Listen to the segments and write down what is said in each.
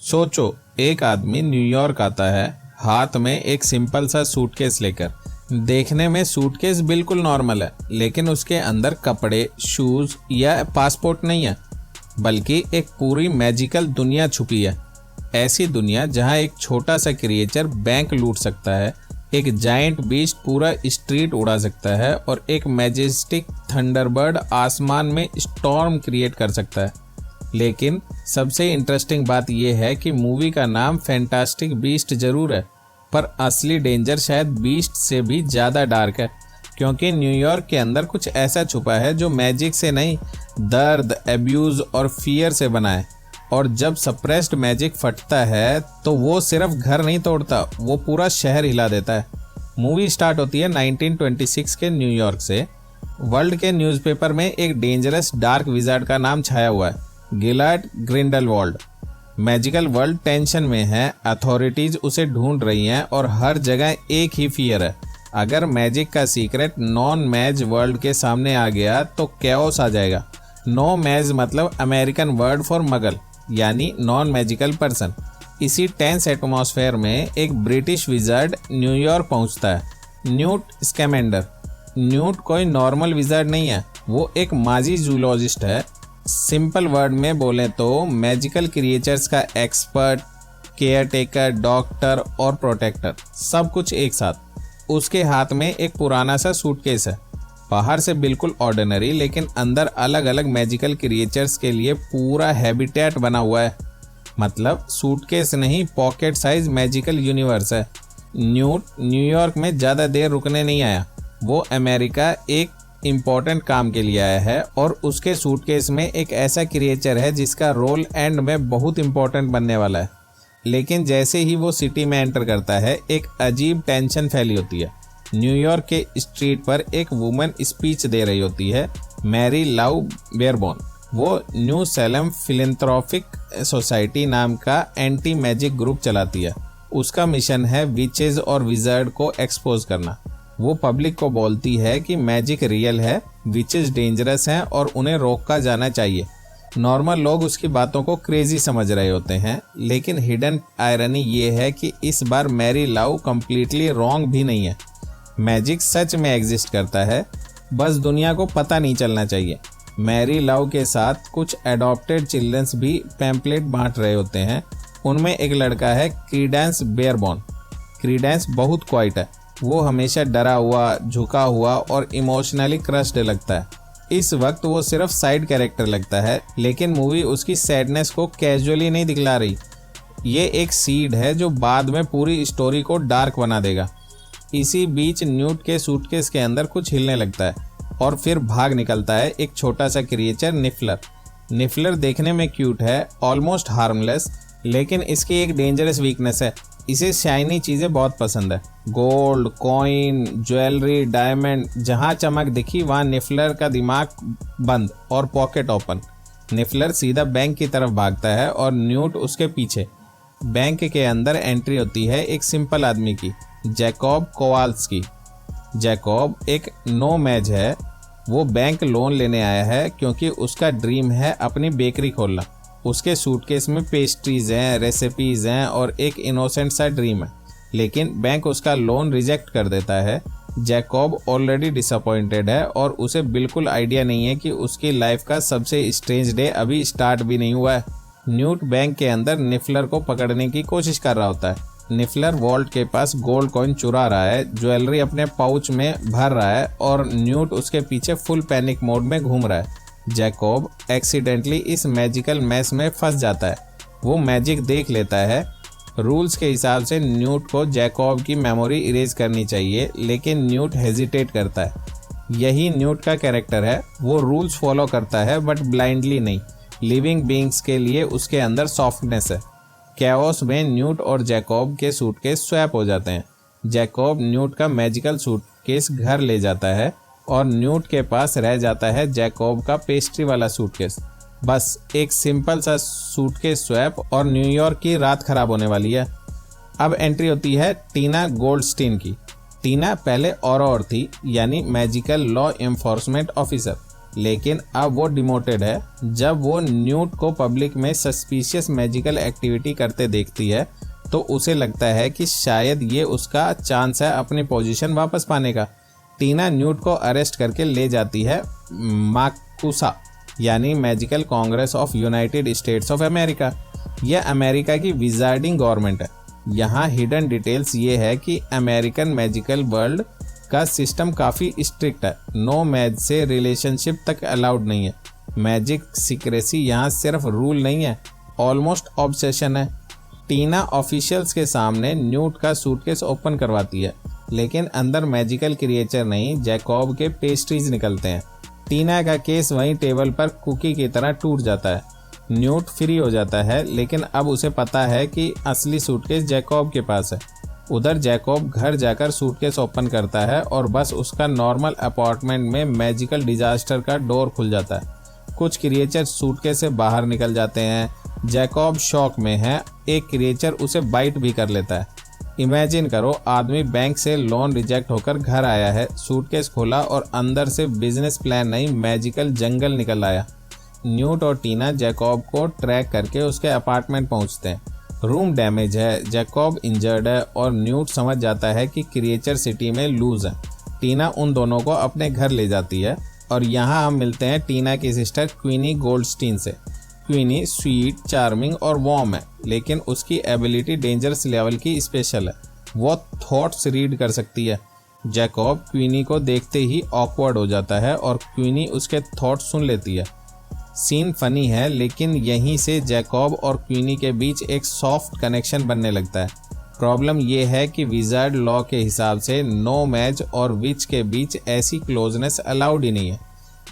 सोचो, एक आदमी न्यूयॉर्क आता है, हाथ में एक सिंपल सा सूटकेस लेकर। देखने में सूटकेस बिल्कुल नॉर्मल है, लेकिन उसके अंदर कपड़े, शूज या पासपोर्ट नहीं है, बल्कि एक पूरी मैजिकल दुनिया छुपी है। ऐसी दुनिया जहां एक छोटा सा क्रिएचर बैंक लूट सकता है, एक जायंट बीस्ट पूरा स्ट्रीट उड़ा सकता है और एक मैजेस्टिक थंडरबर्ड आसमान में स्टॉर्म क्रिएट कर सकता है। लेकिन सबसे इंटरेस्टिंग बात यह है कि मूवी का नाम फैंटास्टिक बीस्ट जरूर है, पर असली डेंजर शायद बीस्ट से भी ज़्यादा डार्क है, क्योंकि न्यूयॉर्क के अंदर कुछ ऐसा छुपा है जो मैजिक से नहीं, दर्द, एब्यूज़ और फियर से बना है। और जब सप्रेस्ड मैजिक फटता है तो वो सिर्फ घर नहीं तोड़ता, वो पूरा शहर हिला देता है। मूवी स्टार्ट होती है 1926 के न्यूयॉर्क से। वर्ल्ड के न्यूज़पेपर में एक डेंजरस डार्क विजार्ड का नाम छाया हुआ है, Gaylord Grindelwald. Magical world tension में है, अथॉरिटीज उसे ढूंढ रही हैं और हर जगह एक ही फियर है, अगर मैजिक का सीक्रेट नॉन मैज वर्ल्ड के सामने आ गया तो कैओस आ जाएगा। नो मैज मतलब अमेरिकन वर्ड फॉर मगल, यानी नॉन मैजिकल पर्सन। इसी टेंस एटमॉस्फेयर में एक ब्रिटिश विजार्ड न्यूयॉर्क पहुंचता है, न्यूट स्कैमेंडर। न्यूट कोई नॉर्मल विजार्ड नहीं है, वो एक माजी जूलॉजिस्ट है। सिंपल वर्ड में बोलें तो मैजिकल क्रिएचर्स का एक्सपर्ट, केयरटेकर, डॉक्टर और प्रोटेक्टर, सब कुछ एक साथ। उसके हाथ में एक पुराना सा सूटकेस है, बाहर से बिल्कुल ऑर्डिनरी, लेकिन अंदर अलग अलग मैजिकल क्रिएचर्स के लिए पूरा हैबिटेट बना हुआ है। मतलब सूटकेस नहीं, पॉकेट साइज मैजिकल यूनिवर्स है। न्यूट न्यूयॉर्क में ज़्यादा देर रुकने नहीं आया, वो अमेरिका एक इम्पोर्टेंट काम के लिए आया है और उसके सूटकेस में एक ऐसा क्रिएचर है जिसका रोल एंड में बहुत इम्पोर्टेंट बनने वाला है। लेकिन जैसे ही वो सिटी में एंटर करता है, एक अजीब टेंशन फैली होती है। न्यूयॉर्क के स्ट्रीट पर एक वुमन स्पीच दे रही होती है, मैरी लाउ बेयरबॉर्न। वो न्यू सैलम फिलैंथ्रोपिक सोसाइटी नाम का एंटी मैजिक ग्रुप चलाती है। उसका मिशन है विचेज और विजर्ड को एक्सपोज करना। वो पब्लिक को बोलती है कि मैजिक रियल है, विचेज डेंजरस हैं और उन्हें रोका जाना चाहिए। नॉर्मल लोग उसकी बातों को क्रेजी समझ रहे होते हैं, लेकिन हिडन आयरनी ये है कि इस बार मैरी लाउ कम्प्लीटली रॉन्ग भी नहीं है। मैजिक सच में एग्जिस्ट करता है, बस दुनिया को पता नहीं चलना चाहिए। मैरी लाउ के साथ कुछ एडॉप्टेड चिल्ड्रंस भी पैम्पलेट बांट रहे होते हैं। उनमें एक लड़का है, क्रीडेंस बेयरबॉर्न। क्रीडेंस बहुत क्वाइट है, वो हमेशा डरा हुआ, झुका हुआ और इमोशनली क्रश्ड लगता है। इस वक्त वो सिर्फ साइड कैरेक्टर लगता है, लेकिन मूवी उसकी सैडनेस को कैजुअली नहीं दिखला रही। ये एक सीड है जो बाद में पूरी स्टोरी को डार्क बना देगा। इसी बीच न्यूट के सूटकेस के अंदर कुछ हिलने लगता है और फिर भाग निकलता है एक छोटा सा क्रिएचर, निफलर। निफलर देखने में क्यूट है, ऑलमोस्ट हार्मलेस, लेकिन इसकी एक डेंजरस वीकनेस है, इसे शाइनी चीज़ें बहुत पसंद है। गोल्ड, कॉइन, ज्वेलरी, डायमंड, जहाँ चमक दिखी वहाँ निफलर का दिमाग बंद और पॉकेट ओपन। निफलर सीधा बैंक की तरफ भागता है और न्यूट उसके पीछे। बैंक के अंदर एंट्री होती है एक सिंपल आदमी की, जैकब कोवाल्स्की। जैकब एक नो मैज है, वो बैंक लोन लेने आया है क्योंकि उसका ड्रीम है अपनी बेकरी खोलना। उसके सूटकेस में पेस्ट्रीज हैं, रेसिपीज हैं और एक इनोसेंट सा ड्रीम है, लेकिन बैंक उसका लोन रिजेक्ट कर देता है। जैकब ऑलरेडी डिसअपॉइंटेड है और उसे बिल्कुल आइडिया नहीं है कि उसकी लाइफ का सबसे स्ट्रेंज डे अभी स्टार्ट भी नहीं हुआ है। न्यूट बैंक के अंदर निफलर को पकड़ने की कोशिश कर रहा होता है। निफलर वॉल्ट के पास गोल्ड कॉइन चुरा रहा है, ज्वेलरी अपने पाउच में भर रहा है और न्यूट उसके पीछे फुल पैनिक मोड में घूम रहा है। जैकब एक्सीडेंटली इस मैजिकल मैस में फंस जाता है। वो मैजिक देख लेता है। रूल्स के हिसाब से न्यूट को जैकब की मेमोरी इरेज करनी चाहिए, लेकिन न्यूट हेजिटेट करता है। यही न्यूट का कैरेक्टर है, वो रूल्स फॉलो करता है बट ब्लाइंडली नहीं। लिविंग बीइंग्स के लिए उसके अंदर सॉफ्टनेस है। कैओस में न्यूट और जैकब के सूटकेस स्वैप हो जाते हैं। जैकब न्यूट का मैजिकल सूटकेस घर ले जाता है और न्यूट के पास रह जाता है जैकब का पेस्ट्री वाला सूटकेस। बस एक सिंपल सा सूटकेस स्वैप और न्यूयॉर्क की रात खराब होने वाली है। अब एंट्री होती है टीना गोल्डस्टीन की। टीना पहले और थी, यानी मैजिकल लॉ एनफोर्समेंट ऑफिसर। लेकिन अब वो डिमोटेड है। जब वो न्यूट को पब्लिक में सस्पिशियस मैजिकल एक्टिविटी करते देखती है तो उसे लगता है कि शायद ये उसका चांस है अपनी पोजीशन वापस पाने का। टीना न्यूट को अरेस्ट करके ले जाती है माकुसा यानी magical Congress of United states of America. यह अमेरिका की विजार्डिंग गवर्नमेंट है। यहाँ हिडन डिटेल्स ये है कि अमेरिकन मैजिकल वर्ल्ड का सिस्टम काफ़ी स्ट्रिक्ट है। नो मैज से रिलेशनशिप तक अलाउड नहीं है। मैजिक सीक्रेसी यहाँ सिर्फ रूल नहीं है, ऑलमोस्ट ऑब्सेशन है। टीना ऑफिशियल्स के सामने न्यूट का सूटकेस ओपन करवाती है, लेकिन अंदर मैजिकल क्रिएचर नहीं जैकॉब के पेस्ट्रीज निकलते हैं। टीना का केस वहीं टेबल पर कुकी की तरह टूट जाता है। न्यूट फ्री हो जाता है, लेकिन अब उसे पता है कि असली सूटकेस जैकॉब के पास है। उधर जैकॉब घर जाकर सूटकेस ओपन करता है और बस उसका नॉर्मल अपार्टमेंट में मैजिकल डिजास्टर का डोर खुल जाता है। कुछ क्रिएचर सूटकेस से बाहर निकल जाते हैं। जैकॉब शॉक में है। एक क्रिएचर उसे बाइट भी कर लेता है। इमेजिन करो, आदमी बैंक से लोन रिजेक्ट होकर घर आया है, सूटकेस खोला और अंदर से बिजनेस प्लान नहीं मैजिकल जंगल निकल आया। न्यूट और टीना जैकॉब को ट्रैक करके उसके अपार्टमेंट पहुंचते हैं। रूम डैमेज है, जैकॉब इंजर्ड है और न्यूट समझ जाता है कि क्रिएचर सिटी में लूज है। टीना उन दोनों को अपने घर ले जाती है और यहाँ हम मिलते हैं टीना की सिस्टर क्वीनी गोल्डस्टीन से। क्वीनी स्वीट, चार्मिंग और वार्म है, लेकिन उसकी एबिलिटी डेंजरस लेवल की स्पेशल है। वो थॉट्स रीड कर सकती है। जैकॉब क्वीनी को देखते ही ऑकवर्ड हो जाता है और क्वीनी उसके थॉट्स सुन लेती है। सीन फनी है, लेकिन यहीं से जैकॉब और क्वीनी के बीच एक सॉफ्ट कनेक्शन बनने लगता है। प्रॉब्लम ये है कि विजार्ड लॉ के हिसाब से नो मैच और विच के बीच ऐसी क्लोजनेस अलाउड ही नहीं है।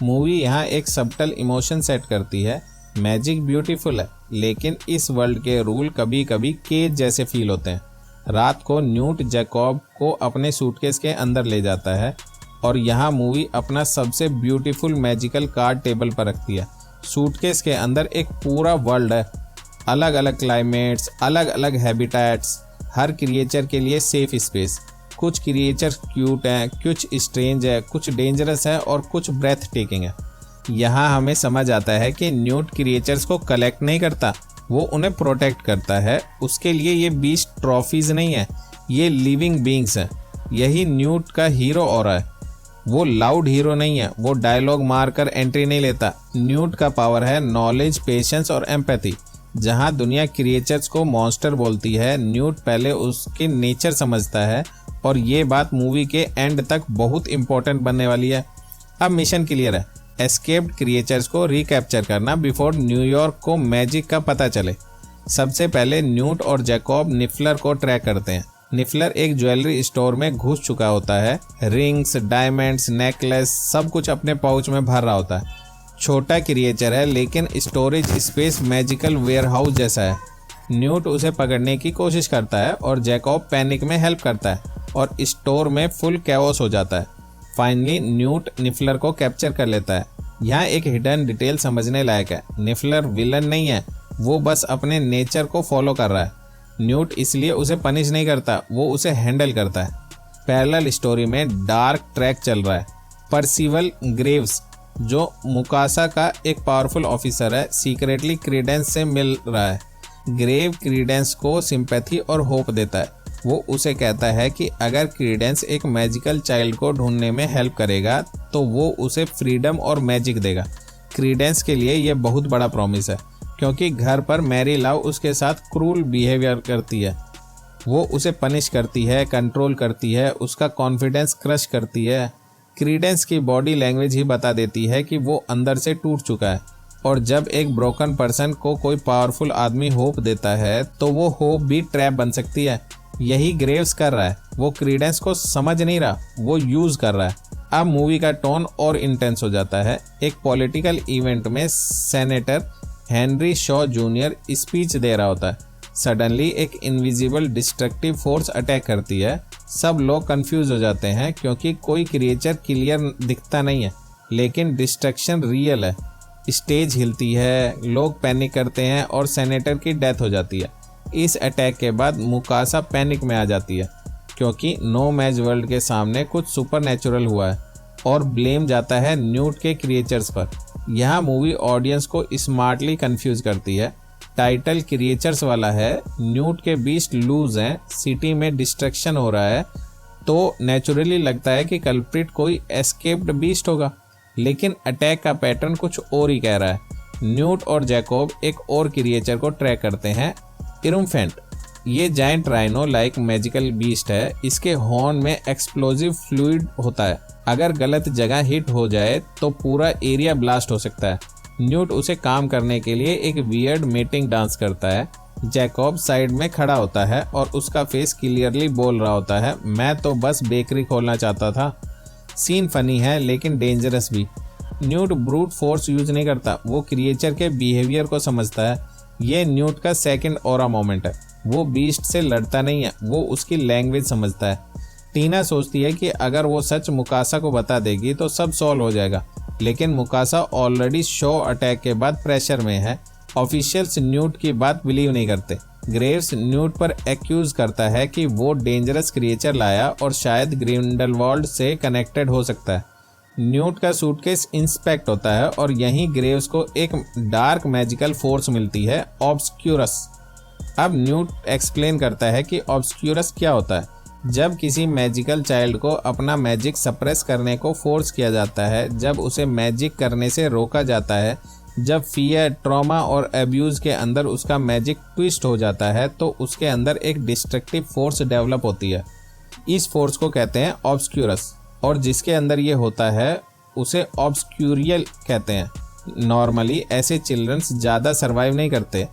मूवी यहाँ एक सबटल इमोशन सेट करती है। मैजिक ब्यूटीफुल है, लेकिन इस वर्ल्ड के रूल कभी कभी केज जैसे फील होते हैं। रात को न्यूट जैकॉब को अपने सूटकेस के अंदर ले जाता है और यहाँ मूवी अपना सबसे ब्यूटीफुल मैजिकल कार्ड टेबल पर रखती है। सूटकेस के अंदर एक पूरा वर्ल्ड है, अलग अलग क्लाइमेट्स, अलग अलग हैबिटेट्स, हर क्रिएचर के लिए सेफ स्पेस। कुछ क्रिएचर क्यूट हैं, कुछ स्ट्रेंज है, कुछ डेंजरस है और कुछ ब्रेथ टेकिंग है। यहाँ हमें समझ आता है कि न्यूट क्रिएचर्स को कलेक्ट नहीं करता, वो उन्हें प्रोटेक्ट करता है। उसके लिए ये बीस्ट ट्रॉफीज नहीं है, ये लिविंग बीइंग्स हैं। यही न्यूट का हीरो ऑरा है। वो लाउड हीरो नहीं है, वो डायलॉग मारकर एंट्री नहीं लेता। न्यूट का पावर है नॉलेज, पेशेंस और एम्पैथी। जहाँ दुनिया क्रिएचर्स को मॉन्स्टर बोलती है, न्यूट पहले उसके नेचर समझता है और ये बात मूवी के एंड तक बहुत इंपॉर्टेंट बनने वाली है। अब मिशन क्लियर है, एस्केप्ड क्रिएचर्स को रिकैप्चर करना बिफोर न्यूयॉर्क को मैजिक का पता चले। सबसे पहले न्यूट और जैकॉब निफलर को ट्रैक करते हैं। निफलर एक ज्वेलरी स्टोर में घुस चुका होता है। रिंग्स, डायमंड्स, नेकलेस सब कुछ अपने पाउच में भर रहा होता है। छोटा क्रिएचर है, लेकिन स्टोरेज स्पेस मैजिकल वेयरहाउस जैसा है। न्यूट उसे पकड़ने की कोशिश करता है और जैकॉब पैनिक में हेल्प करता है और स्टोर में फुल कैओस हो जाता है। फाइनली न्यूट निफलर को कैप्चर कर लेता है। यहाँ एक हिडन डिटेल समझने लायक है। निफलर विलन नहीं है, वो बस अपने नेचर को फॉलो कर रहा है। न्यूट इसलिए उसे पनिश नहीं करता, वो उसे हैंडल करता है। पैरेलल स्टोरी में डार्क ट्रैक चल रहा है। पर्सिवल ग्रेव्स, जो मुकासा का एक पावरफुल ऑफिसर है, सीक्रेटली क्रीडेंस से मिल रहा है। ग्रेव क्रीडेंस को सिंपैथी और होप देता है। वो उसे कहता है कि अगर क्रीडेंस एक मैजिकल चाइल्ड को ढूंढने में हेल्प करेगा तो वो उसे फ्रीडम और मैजिक देगा। क्रीडेंस के लिए यह बहुत बड़ा प्रॉमिस है, क्योंकि घर पर मैरी लव उसके साथ क्रूल बिहेवियर करती है। वो उसे पनिश करती है, कंट्रोल करती है, उसका कॉन्फिडेंस क्रश करती है। क्रीडेंस की बॉडी लैंग्वेज ही बता देती है कि वो अंदर से टूट चुका है। और जब एक ब्रोकन पर्सन को कोई पावरफुल आदमी होप देता है तो वो होप भी ट्रैप बन सकती है। यही ग्रेव्स कर रहा है। वो क्रीडेंस को समझ नहीं रहा, वो यूज कर रहा है। अब मूवी का टोन और इंटेंस हो जाता है। एक पॉलिटिकल इवेंट में senator Henry Shaw junior speech दे रहा होता है। सडनली एक इनविजिबल डिस्ट्रक्टिव फोर्स अटैक करती है। सब लोग कंफ्यूज हो जाते हैं क्योंकि कोई क्रिएचर क्लियर दिखता नहीं है, लेकिन डिस्ट्रक्शन रियल है। स्टेज हिलती है, लोग पैनिक करते हैं और सेनेटर की डेथ हो जाती है। इस अटैक के बाद मुकासा पैनिक में आ जाती है क्योंकि नो मैच वर्ल्ड के सामने कुछ सुपरनैचुरल हुआ है। और ब्लेम जाता है न्यूट के क्रिएचर्स पर। यहाँ मूवी ऑडियंस को स्मार्टली कंफ्यूज करती है। टाइटल क्रिएचर्स वाला है, न्यूट के बीस्ट लूज हैं, सिटी में डिस्ट्रक्शन हो रहा है, तो नेचुरली लगता है कि कल्प्रिट कोई एस्केप्ड बीस्ट होगा, लेकिन अटैक का पैटर्न कुछ और ही कह रहा है। न्यूट और जैकोब एक और क्रिएचर को ट्रैक करते हैं, इरुम्फेंट। ये giant rhino like magical beast है। इसके हॉर्न में एक्सप्लोजिव फ्लूइड होता है। अगर गलत जगह हिट हो जाए तो पूरा एरिया ब्लास्ट हो सकता है। न्यूट उसे काम करने के लिए एक वियर्ड मेटिंग डांस करता है। जैकोब साइड में खड़ा होता है और उसका फेस क्लियरली बोल रहा होता है, मैं तो बस बेकरी खोलना चाहता था। सीन फनी है लेकिन डेंजरस भी। न्यूट ब्रूट फोर्स यूज नहीं करता, वो क्रिएचर के बिहेवियर को समझता है। ये न्यूट का सेकंड ऑरा मोमेंट है। वो बीस्ट से लड़ता नहीं है, वो उसकी लैंग्वेज समझता है। टीना सोचती है कि अगर वो सच मुकासा को बता देगी तो सब सॉल्व हो जाएगा, लेकिन मुकासा ऑलरेडी शो अटैक के बाद प्रेशर में है। ऑफिशियल्स न्यूट की बात बिलीव नहीं करते। ग्रेव्स न्यूट पर एक्यूज करता है कि वो डेंजरस क्रिएचर लाया और शायद ग्रिंडलवाल्ड से कनेक्टेड हो सकता है। न्यूट का सूटकेस इंस्पेक्ट होता है और यहीं ग्रेव्स को एक डार्क मैजिकल फोर्स मिलती है, ऑब्सक्यूरस। अब न्यूट एक्सप्लेन करता है कि ऑब्सक्यूरस क्या होता है। जब किसी मैजिकल चाइल्ड को अपना मैजिक सप्रेस करने को फोर्स किया जाता है, जब उसे मैजिक करने से रोका जाता है, जब फियर, ट्रॉमा और एब्यूज के अंदर उसका मैजिक ट्विस्ट हो जाता है, तो उसके अंदर एक डिस्ट्रक्टिव फोर्स डेवलप होती है। इस फोर्स को कहते हैं ऑब्सक्यूरस, और जिसके अंदर ये होता है उसे ऑब्सक्यूरियल कहते हैं। नॉर्मली ऐसे चिल्ड्रंस ज़्यादा सर्वाइव नहीं करते।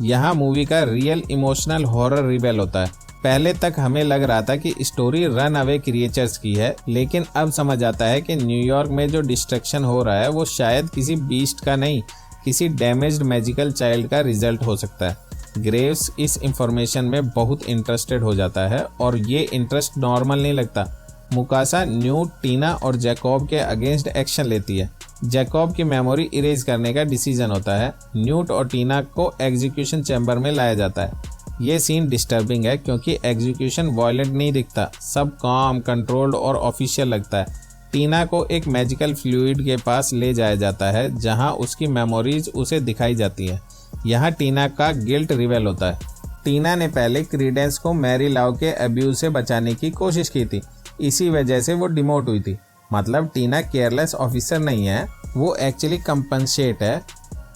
यहाँ मूवी का रियल इमोशनल हॉरर रिवेल होता है। पहले तक हमें लग रहा था कि स्टोरी रन अवे क्रिएचर्स की है, लेकिन अब समझ आता है कि न्यूयॉर्क में जो डिस्ट्रक्शन हो रहा है वो शायद किसी बीस्ट का नहीं, किसी डैमेज्ड मैजिकल चाइल्ड का रिजल्ट हो सकता है। ग्रेव्स इस इंफॉर्मेशन में बहुत इंटरेस्टेड हो जाता है और ये इंटरेस्ट नॉर्मल नहीं लगता। मुकासा न्यूट, टीना और जैकोब के अगेंस्ट एक्शन लेती है। जैकोब की मेमोरी इरेज करने का डिसीजन होता है। न्यूट और टीना को एग्जीक्यूशन चैम्बर में लाया जाता है। ये सीन डिस्टर्बिंग है क्योंकि एग्जीक्यूशन वायलेंट नहीं दिखता, सब काम, कंट्रोल्ड और ऑफिशियल लगता है। टीना को एक मैजिकल फ्लूइड के पास ले जाया जाता है जहां उसकी मेमोरीज उसे दिखाई जाती हैं। यहाँ टीना का गिल्ट रिवेल होता है। टीना ने पहले क्रीडेंस को मैरी लाव के अब्यूज से बचाने की कोशिश की थी, इसी वजह से वो डिमोट हुई थी। मतलब टीना केयरलेस ऑफिसर नहीं है, वो एक्चुअली कंपनसेट है।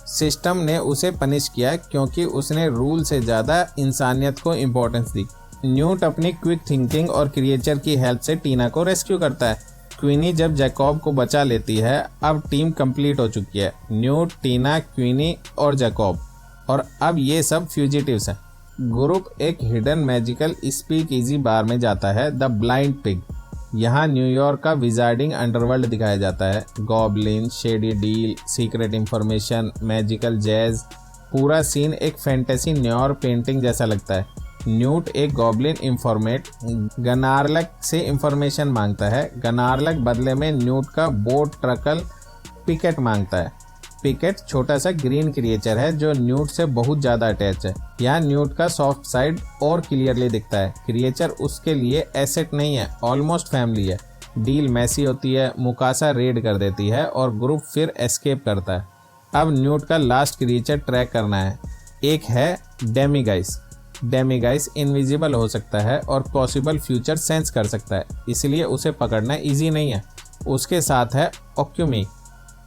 सिस्टम ने उसे पनिश किया क्योंकि उसने रूल से ज़्यादा इंसानियत को इम्पोर्टेंस दी। न्यूट अपनी क्विक थिंकिंग और क्रिएचर की हेल्प से टीना को रेस्क्यू करता है। क्वीनी जब जैकोब को बचा लेती है, अब टीम कंप्लीट हो चुकी है। न्यूट, टीना, क्वीनी और जैकोब, और अब ये सब फ्यूजिटिव्स हैं। ग्रुप एक हिडन मैजिकल स्पीक इजी बार में जाता है, द ब्लाइंड पिग। यहाँ न्यूयॉर्क का विजार्डिंग अंडरवर्ल्ड दिखाया जाता है। Goblin, shady deal, secret information, magical jazz, पूरा सीन एक फैंटेसी न्यूयॉर्क पेंटिंग जैसा लगता है। न्यूट एक गॉबलिन इंफॉर्मेट गनार्लक से इंफॉर्मेशन मांगता है। गनार्लक बदले में न्यूट का बोट ट्रकल पिकेट मांगता है। पिकेट छोटा सा ग्रीन क्रिएचर है जो न्यूट से बहुत ज़्यादा अटैच है। यहाँ न्यूट का सॉफ्ट साइड और क्लियरली दिखता है। क्रिएचर उसके लिए एसेट नहीं है, ऑलमोस्ट फैमिली है। डील मैसी होती है, मुकासा रेड कर देती है और ग्रुप फिर एस्केप करता है। अब न्यूट का लास्ट क्रिएचर ट्रैक करना है। एक है डेमीगाइस। डेमीगाइस इनविजिबल हो सकता है और पॉसिबल फ्यूचर सेंस कर सकता है, इसलिए उसे पकड़ना इजी नहीं है। उसके साथ है ओक्यूमी।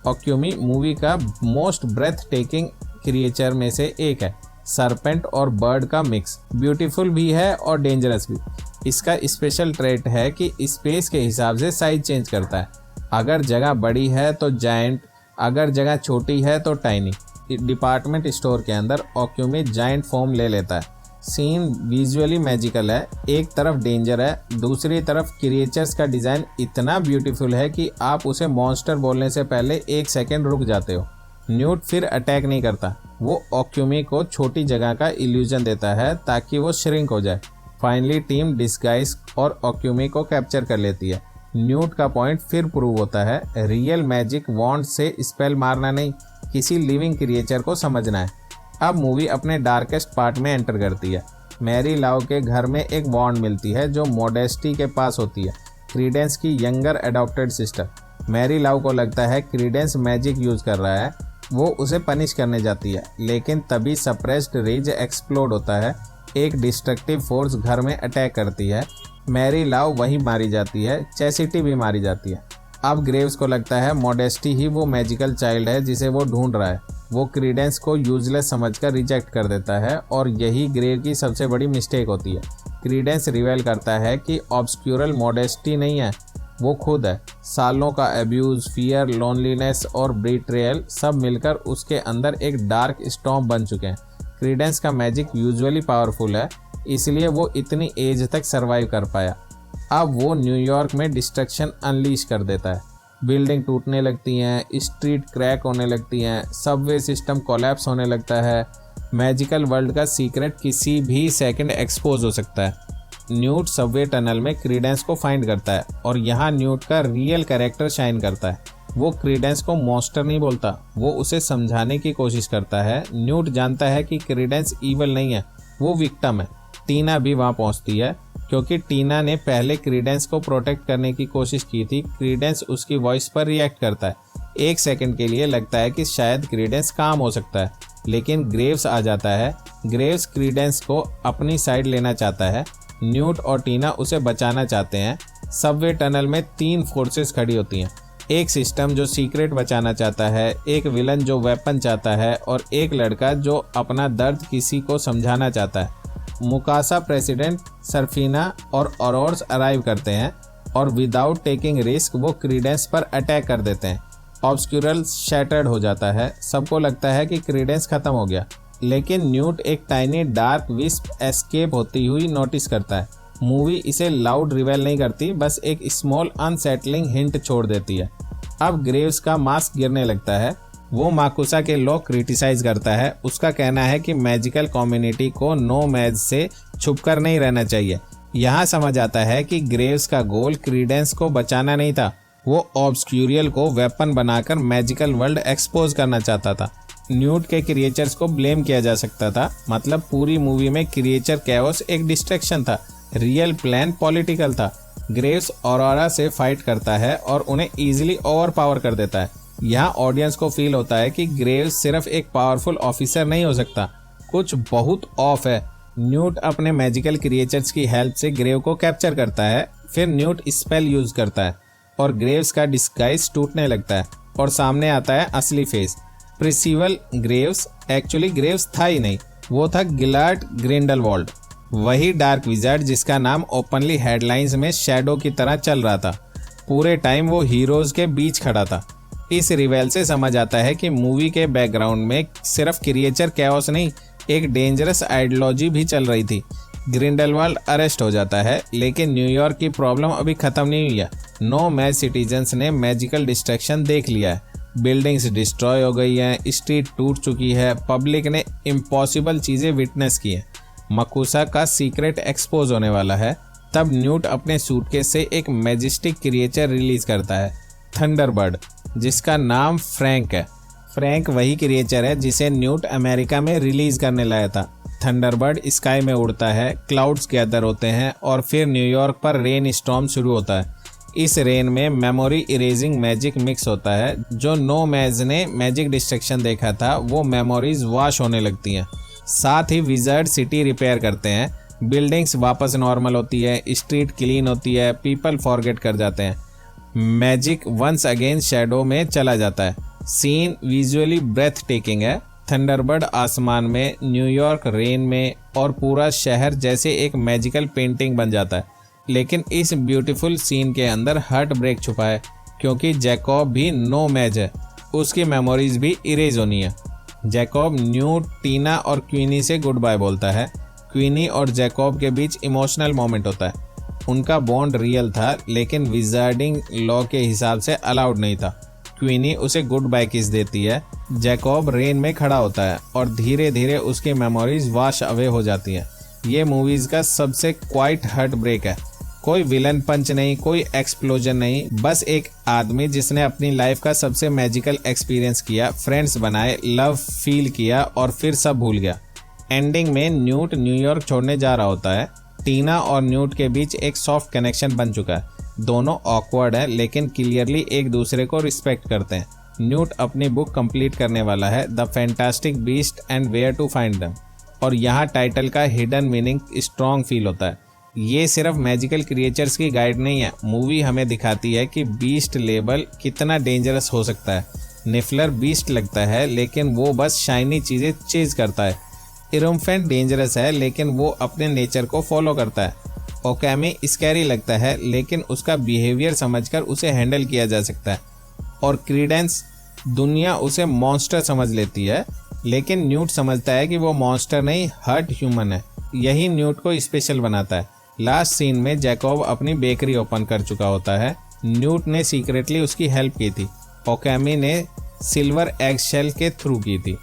ओक्यूमी मूवी का मोस्ट ब्रेथ टेकिंग क्रिएचर में से एक है। सरपेंट और बर्ड का मिक्स, ब्यूटीफुल भी है और डेंजरस भी। इसका स्पेशल ट्रेट है कि स्पेस के हिसाब से साइज चेंज करता है। अगर जगह बड़ी है तो जायंट, अगर जगह छोटी है तो टाइनी। डिपार्टमेंट स्टोर के अंदर ओक्यूमी जायंट फॉर्म ले लेता है। सीन विजुअली मैजिकल है। एक तरफ डेंजर है, दूसरी तरफ क्रिएचर्स का डिज़ाइन इतना ब्यूटीफुल है कि आप उसे मॉन्स्टर बोलने से पहले एक सेकेंड रुक जाते हो। न्यूट फिर अटैक नहीं करता, वो ओक्यूमी को छोटी जगह का इल्यूजन देता है ताकि वो श्रिंक हो जाए। फाइनली टीम डिस्गाइज और ओक्यूमी को कैप्चर कर लेती है। न्यूट का पॉइंट फिर प्रूव होता है, रियल मैजिक वॉन्ड से स्पेल मारना नहीं, किसी लिविंग क्रिएचर को समझना है। अब मूवी अपने डार्केस्ट पार्ट में एंटर करती है। मैरी लाव के घर में एक वॉन्ड मिलती है जो मोडेस्टी के पास होती है, क्रीडेंस की यंगर एडॉप्टेड सिस्टर। मैरी लाउ को लगता है क्रीडेंस मैजिक यूज कर रहा है, वो उसे पनिश करने जाती है, लेकिन तभी सप्रेस्ड रेज एक्सप्लोड होता है। एक डिस्ट्रक्टिव फोर्स घर में अटैक करती है। मैरी लाउ वहीं मारी जाती है, चैसिटी भी मारी जाती है। अब ग्रेव्स को लगता है मॉडेस्टी ही वो मैजिकल चाइल्ड है जिसे वो ढूंढ रहा है। वो क्रीडेंस को यूजलेस समझकर रिजेक्ट कर देता है और यही ग्रेव की सबसे बड़ी मिस्टेक होती है। क्रीडेंस रिवेल करता है कि ऑब्सक्यूरल मॉडेस्टी नहीं है, वो खुद है। सालों का एब्यूज, फियर, लोनलीनेस और बिट्रेयल सब मिलकर उसके अंदर एक डार्क स्टॉर्म बन चुके हैं। क्रीडेंस का मैजिक यूजुअली पावरफुल है, इसलिए वो इतनी एज तक सरवाइव कर पाया। अब वो न्यूयॉर्क में डिस्ट्रक्शन अनलीश कर देता है। बिल्डिंग टूटने लगती हैं, स्ट्रीट क्रैक होने लगती हैं, सबवे सिस्टम कोलैप्स होने लगता है। मैजिकल वर्ल्ड का सीक्रेट किसी भी सेकंड एक्सपोज हो सकता है। न्यूट सबवे टनल में क्रीडेंस को फाइंड करता है और यहाँ न्यूट का रियल कैरेक्टर शाइन करता है। वो क्रीडेंस को मॉन्स्टर नहीं बोलता, वो उसे समझाने की कोशिश करता है। न्यूट जानता है कि क्रीडेंस ईवल नहीं है, वो विक्टिम है। टीना भी वहाँ पहुँचती है क्योंकि टीना ने पहले क्रीडेंस को प्रोटेक्ट करने की कोशिश की थी। क्रीडेंस उसकी वॉइस पर रिएक्ट करता है। एक सेकंड के लिए लगता है कि शायद क्रीडेंस काम हो सकता है, लेकिन ग्रेव्स आ जाता है। ग्रेव्स क्रीडेंस को अपनी साइड लेना चाहता है। न्यूट और टीना उसे बचाना चाहते हैं। सबवे टनल में 3 फोर्सेस खड़ी होती हैं, एक सिस्टम जो सीक्रेट बचाना चाहता है, एक विलन जो वेपन चाहता है और एक लड़का जो अपना दर्द किसी को समझाना चाहता है। मुकासा प्रेसिडेंट, सरफीना और ऑरोर्स अराइव करते हैं और विदाउट टेकिंग रिस्क वो क्रीडेंस पर अटैक कर देते हैं। ऑब्सक्यूरल शैटर्ड हो जाता है। सबको लगता है कि क्रीडेंस खत्म हो गया, लेकिन न्यूट एक टाइनी डार्क विस्प एस्केप होती हुई नोटिस करता है। मूवी इसे लाउड रिवेल नहीं करती, बस एक स्मॉल अनसेटलिंग हिंट छोड़ देती है। अब ग्रेव्स का मास्क गिरने लगता है। वो माकुसा के लॉ क्रिटिसाइज करता है। उसका कहना है कि मैजिकल कम्युनिटी को नोमैड्स से छुपकर नहीं रहना चाहिए। यहाँ समझ आता है कि ग्रेव्स का गोल क्रीडेंस को बचाना नहीं था, वो ऑब्सक्यूरियल को वेपन बनाकर मैजिकल वर्ल्ड एक्सपोज करना चाहता था। न्यूट के क्रिएचर्स को ब्लेम किया जा सकता था, मतलब पूरी मूवी में क्रिएचर कैओस एक डिस्ट्रैक्शन था, रियल प्लान पॉलिटिकल था। ग्रेव्स ऑरोरा से फाइट करता है और उन्हें इजीली ओवरपावर कर देता है। यहाँ ऑडियंस को फील होता है कि ग्रेव्स सिर्फ एक पावरफुल ऑफिसर नहीं हो सकता, कुछ बहुत ऑफ है। न्यूट अपने मैजिकल क्रिएचर्स की हेल्प से ग्रेव को कैप्चर करता है। फिर न्यूट स्पेल यूज करता है और ग्रेव्स का डिस्गाइज टूटने लगता है और सामने आता है असली फेस, प्रिसिवल ग्रेव्स। एक्चुअली ग्रेव्स था ही नहीं, वो था गिलार्ड ग्रिंडलवाल्ड, वही डार्क विजार्ड जिसका नाम ओपनली हेडलाइंस में शैडो की तरह चल रहा था। पूरे टाइम वो हीरोज के बीच खड़ा था। इस रिवेल से समझ आता है कि मूवी के बैकग्राउंड में सिर्फ क्रिएचर कैओस नहीं, एक डेंजरस आइडियोलॉजी भी चल रही थी। ग्रिंडलवाल्ड अरेस्ट हो जाता है, लेकिन न्यूयॉर्क की प्रॉब्लम अभी खत्म नहीं हुई है। नो मैज सिटीजन्स ने मैजिकल डिस्ट्रैक्शन देख लिया है, बिल्डिंग्स डिस्ट्रॉय हो गई हैं, स्ट्रीट टूट चुकी है, पब्लिक ने इम्पॉसिबल चीजें विटनेस की हैं। मकुसा का सीक्रेट एक्सपोज होने वाला है। तब न्यूट अपने सूटकेस से एक मैजेस्टिक क्रिएचर रिलीज करता है, थंडरबर्ड, जिसका नाम फ्रैंक है। फ्रैंक वही क्रिएचर है जिसे न्यूट अमेरिका में रिलीज करने लाया था। थंडरबर्ड स्काई में उड़ता है, क्लाउड्स गैदर होते हैं और फिर न्यूयॉर्क पर रेन स्टॉर्म शुरू होता है। इस रेन में मेमोरी इरेजिंग मैजिक मिक्स होता है। जो नो मैज ने मैजिक डिस्ट्रैक्शन देखा था, वो मेमोरीज वॉश होने लगती हैं। साथ ही विजार्ड सिटी रिपेयर करते हैं, बिल्डिंग्स वापस नॉर्मल होती है, स्ट्रीट क्लीन होती है, पीपल फॉरगेट कर जाते हैं। मैजिक वंस अगेन शैडो में चला जाता है। सीन विजुअली ब्रेथ टेकिंग है। थंडरबर्ड आसमान में, न्यूयॉर्क रेन में और पूरा शहर जैसे एक मैजिकल पेंटिंग बन जाता है। लेकिन इस ब्यूटीफुल सीन के अंदर हार्ट ब्रेक छुपा है, क्योंकि जैकॉब भी नो मैज है, उसकी मेमोरीज भी इरेज होनी है। जैकॉब न्यूट, टीना और क्वीनी से गुड बाय बोलता है। क्वीनी और जैकॉब के बीच इमोशनल मोमेंट होता है। उनका बॉन्ड रियल था, लेकिन विजार्डिंग लॉ के हिसाब से अलाउड नहीं था। क्वीनी उसे गुड बाय किस देती है। जैकॉब रेन में खड़ा होता है और धीरे धीरे उसकी मेमोरीज वॉश अवे हो जाती हैं। ये मूवीज का सबसे क्वाइट हार्ट ब्रेक है। कोई विलन पंच नहीं, कोई एक्सप्लोजन नहीं, बस एक आदमी जिसने अपनी लाइफ का सबसे मैजिकल एक्सपीरियंस किया, फ्रेंड्स बनाए, लव फील किया और फिर सब भूल गया। एंडिंग में न्यूट न्यूयॉर्क छोड़ने जा रहा होता है। टीना और न्यूट के बीच एक सॉफ्ट कनेक्शन बन चुका है। दोनों ऑकवर्ड है लेकिन क्लियरली एक दूसरे को रिस्पेक्ट करते हैं। न्यूट अपनी बुक कंप्लीट करने वाला है, the fantastic beast and where to find them, और यहाँ टाइटल का हिडन मीनिंग स्ट्रॉन्ग फील होता है। ये सिर्फ मैजिकल क्रिएचर्स की गाइड नहीं है, मूवी हमें दिखाती है कि बीस्ट लेबल कितना डेंजरस हो सकता है। निफलर बीस्ट लगता है लेकिन वो बस शाइनी चीज़ें चेज करता है। इरुम्फेंट डेंजरस है लेकिन वो अपने नेचर को फॉलो करता है। ओकामी स्कैरी लगता है लेकिन उसका बिहेवियर समझकर उसे हैंडल किया जा सकता है। और क्रीडेंस, दुनिया उसे मॉन्स्टर समझ लेती है लेकिन न्यूट समझता है कि वो मॉन्स्टर नहीं, हर्ट ह्यूमन है। यही न्यूट को स्पेशल बनाता है। लास्ट सीन में जैकब अपनी बेकरी ओपन कर चुका होता है। न्यूट ने सीक्रेटली उसकी हेल्प की थी, ओकामी ने सिल्वर एग शेल के थ्रू की थी।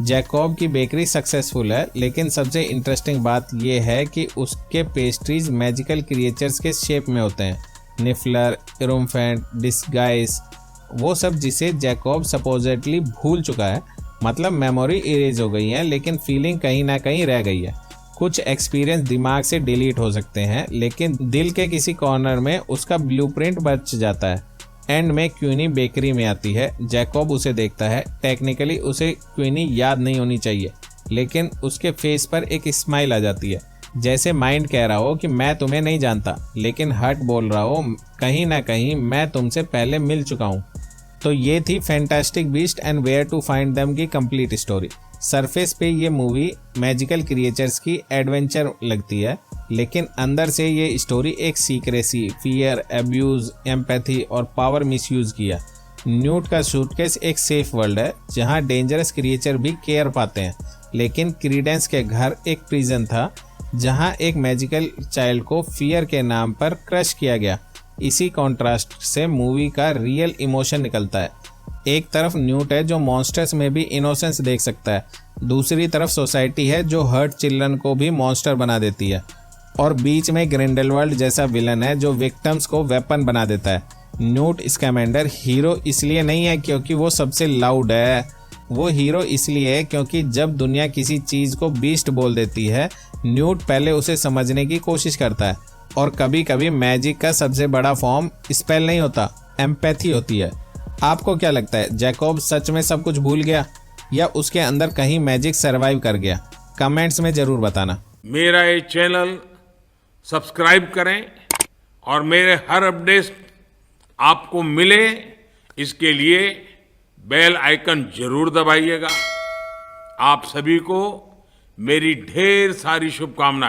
जैकब की बेकरी सक्सेसफुल है लेकिन सबसे इंटरेस्टिंग बात यह है कि उसके पेस्ट्रीज मैजिकल क्रिएचर्स के शेप में होते हैं। निफलर, इरुम्फेंट, डिस्गाइज, वो सब जिसे जैकब सपोजिटली भूल चुका है, मतलब मेमोरी इरेज हो गई है लेकिन फीलिंग कहीं ना कहीं रह गई है। कुछ एक्सपीरियंस दिमाग से डिलीट हो सकते हैं लेकिन दिल के किसी कॉर्नर में उसका ब्लूप्रिंट बच जाता है। एंड में क्वीनी बेकरी में आती है, जैकब उसे देखता है। टेक्निकली उसे क्वीनी याद नहीं होनी चाहिए लेकिन उसके फेस पर एक स्माइल आ जाती है, जैसे माइंड कह रहा हो कि मैं तुम्हें नहीं जानता, लेकिन हार्ट बोल रहा हो कहीं ना कहीं मैं तुमसे पहले मिल चुका हूँ। तो ये थी fantastic beast and where to find them की कंप्लीट स्टोरी। सरफेस पे ये मूवी मैजिकल क्रिएचर्स की एडवेंचर लगती है लेकिन अंदर से ये स्टोरी एक सीक्रेसी, फियर, एब्यूज, एम्पैथी और पावर मिसयूज किया। न्यूट का सूटकेस एक सेफ वर्ल्ड है जहाँ डेंजरस क्रिएचर भी केयर पाते हैं, लेकिन क्रीडेंस के घर एक प्रिजन था जहाँ एक मैजिकल चाइल्ड को फियर के नाम पर क्रश किया गया। इसी कॉन्ट्रास्ट से मूवी का रियल इमोशन निकलता है। एक तरफ न्यूट है जो मॉन्स्टर्स में भी इनोसेंस देख सकता है, दूसरी तरफ सोसाइटी है जो हर्ट चिल्ड्रन को भी मॉन्स्टर बना देती है, और बीच में ग्रिंडेलवाल्ड जैसा विलन है जो विक्टिम्स को वेपन बना देता है। न्यूट स्कैमेंडर हीरो इसलिए नहीं है क्योंकि वो सबसे लाउड है, वो हीरो इसलिए है क्योंकि जब दुनिया किसी चीज़ को बीस्ट बोल देती है, न्यूट पहले उसे समझने की कोशिश करता है। और कभी कभी मैजिक का सबसे बड़ा फॉर्म स्पेल नहीं होता, एम्पैथी होती है। आपको क्या लगता है, जैकब सच में सब कुछ भूल गया या उसके अंदर कहीं मैजिक सरवाइव कर गया? कमेंट्स में जरूर बताना। मेरा ये चैनल सब्सक्राइब करें और मेरे हर अपडेट आपको मिले, इसके लिए बेल आइकन जरूर दबाइएगा। आप सभी को मेरी ढेर सारी शुभकामनाएं।